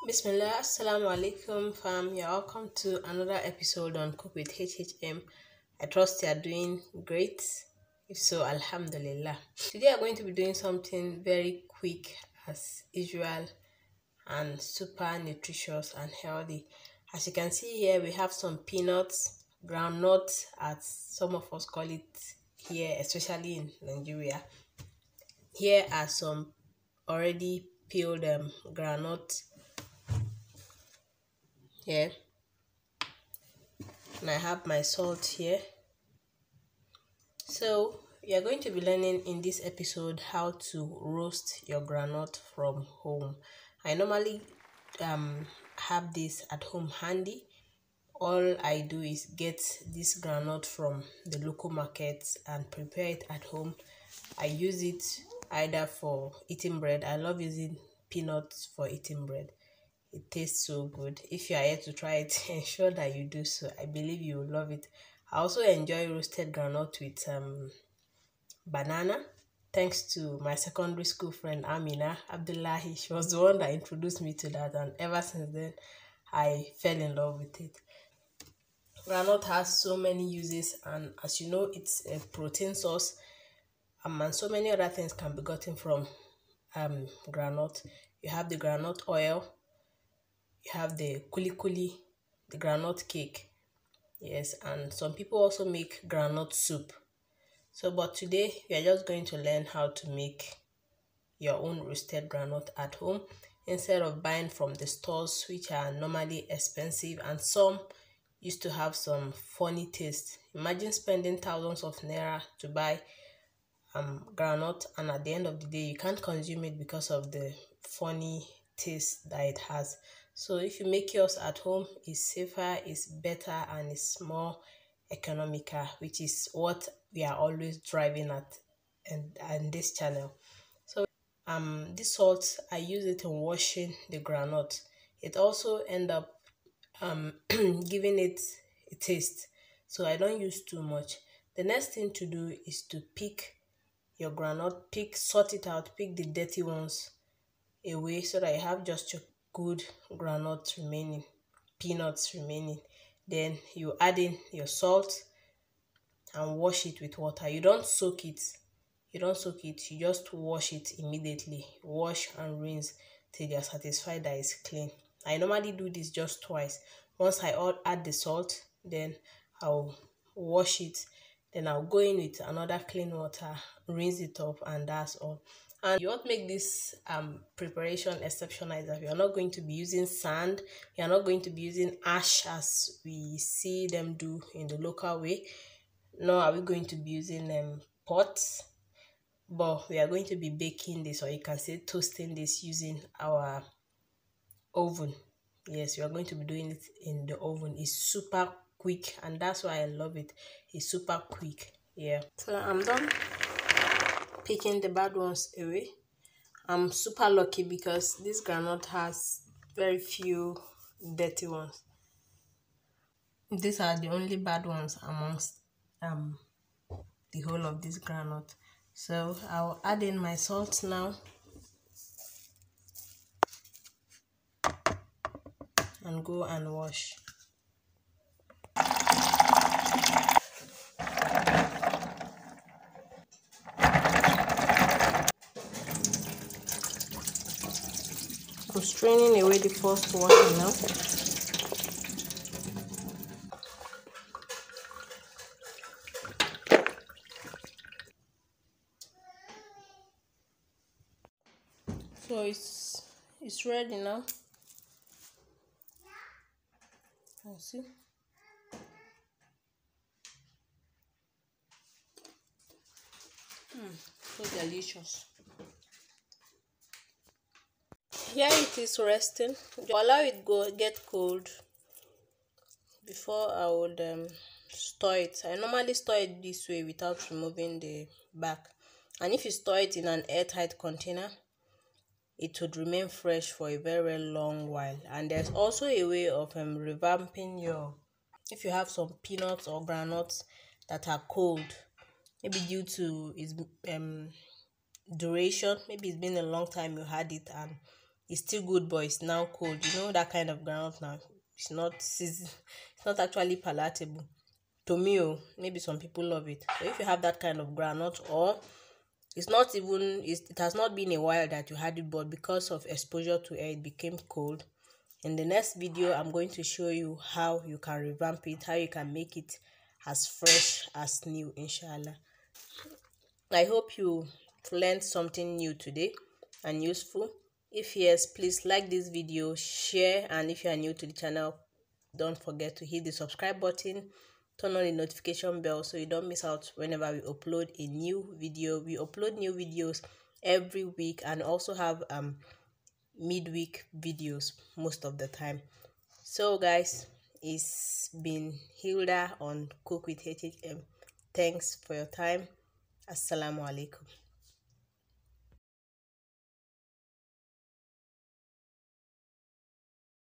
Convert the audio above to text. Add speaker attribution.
Speaker 1: Bismillah, Assalamu alaikum fam. You're welcome to another episode on Cook with HHM. I trust you're doing great. If so, Alhamdulillah. Today I'm going to be doing something very quick as usual and super nutritious and healthy. As you can see here, we have some peanuts, groundnuts, as some of us call it here, especially in Nigeria. Here are some already peeled groundnuts here, and I have my salt here. So we are going to be learning in this episode how to roast your groundnut from home. I normally have this at home handy. All I do is get this groundnut from the local markets and prepare it at home. I use it either for eating bread. I love using peanuts for eating bread. It tastes so good. If you are here to try it, ensure that you do so. I believe you will love it. I also enjoy roasted groundnut with banana. Thanks to my secondary school friend Amina Abdullahi. She was the one that introduced me to that, and ever since then I fell in love with it. Groundnut has so many uses, and as you know, it's a protein source, and so many other things can be gotten from groundnut. You have the groundnut oil, you have the kuli, the groundnut cake. Yes, and some people also make groundnut soup. So, but today we are just going to learn how to make your own roasted groundnut at home instead of buying from the stores, which are normally expensive, and some used to have some funny taste. Imagine spending thousands of naira to buy groundnut, and at the end of the day you can't consume it because of the funny taste that it has. So if you make yours at home, it's safer, it's better, and it's more economical, which is what we are always driving at and this channel. So this salt, I use it in washing the groundnut. It also end up giving it a taste, so I don't use too much. The next thing to do is to pick your groundnut, sort it out, pick the dirty ones away so that you have just your good groundnut remaining, peanuts remaining. Then you add in your salt and wash it with water. You don't soak it, you just wash it immediately. Wash and rinse till you're satisfied that it's clean. I normally do this just twice. Once I add the salt, then I'll wash it, then I'll go in with another clean water, rinse it up, and that's all. And you want to make this preparation exceptional is that we are not going to be using sand, we are not going to be using ash as we see them do in the local way. Nor are we going to be using pots, but we are going to be baking this, or you can say toasting this, using our oven. Yes, we are going to be doing it in the oven. It's super quick, and that's why I love it. It's super quick. Yeah, so I'm done picking the bad ones away. I'm super lucky because this groundnut has very few dirty ones. These are the only bad ones amongst the whole of this groundnut. So I'll add in my salt now and go and wash. I'm straining away the first washing now. So it's ready now. Let's see. So delicious. Here it is resting. Allow it get cold before I would store it. I normally store it this way without removing the back, and if you store it in an airtight container, it would remain fresh for a very long while. And there's also a way of revamping your, if you have some peanuts or groundnuts that are cold, maybe due to its duration, maybe it's been a long time you had it and it's still good, but it's now cold. You know that kind of groundnut now. It's not actually palatable to me. Oh, maybe some people love it. So if you have that kind of groundnut, or it has not been a while that you had it, but because of exposure to air it became cold. In the next video, I'm going to show you how you can revamp it, how you can make it as fresh as new, inshallah. I hope you learned something new today and useful. If yes, please like this video, share, and if you are new to the channel, don't forget to hit the subscribe button, turn on the notification bell so you don't miss out whenever we upload a new video. We upload new videos every week and also have midweek videos most of the time. So guys, it's been Hilda on Cook with HHM. Thanks for your time. Assalamu alaikum.